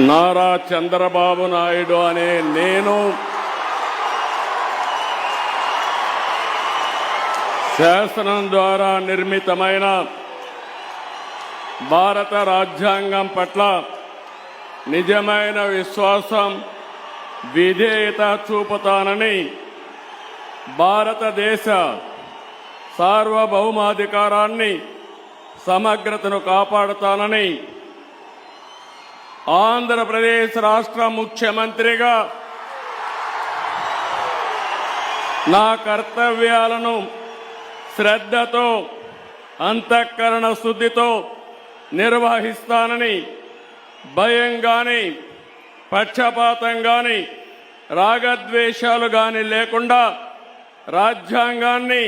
నారా చంద్రబాబు నాయుడు అనే నేను శాసనం ద్వారా నిర్మితమైన భారత రాజ్యాంగం పట్ల నిజమైన విశ్వాసం, విధేయత చూపుతానని, భారతదేశ సార్వభౌమాధికారాన్ని, సమగ్రతను కాపాడుతానని ఆంధ్రప్రదేశ్ రాష్ట్ర ముఖ్యమంత్రిగా నా కర్తవ్యాలను శ్రద్ధతో, అంతఃకరణ శుద్ధితో నిర్వహిస్తానని, భయం గాని, పక్షపాతం గాని, రాగద్వేషాలు గాని లేకుండా రాజ్యాంగాన్ని,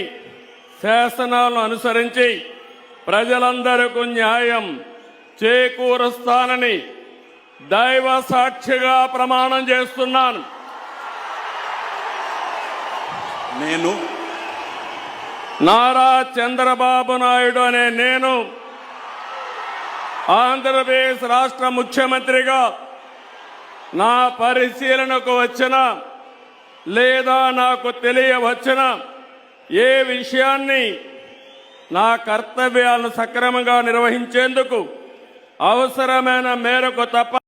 శాసనాలను అనుసరించి ప్రజలందరికీ న్యాయం చేకూరుస్తానని దైవ సాక్షిగా ప్రమాణం చేస్తున్నాను. నేను నారా చంద్రబాబు నాయుడు అనే నేను ఆంధ్రప్రదేశ్ రాష్ట్ర ముఖ్యమంత్రిగా నా పరిశీలనకు వచ్చిన లేదా నాకు తెలియవచ్చిన ఏ విషయాన్ని నా కర్తవ్యాలను సక్రమంగా నిర్వహించేందుకు అవసరమైన మేరకు తప్ప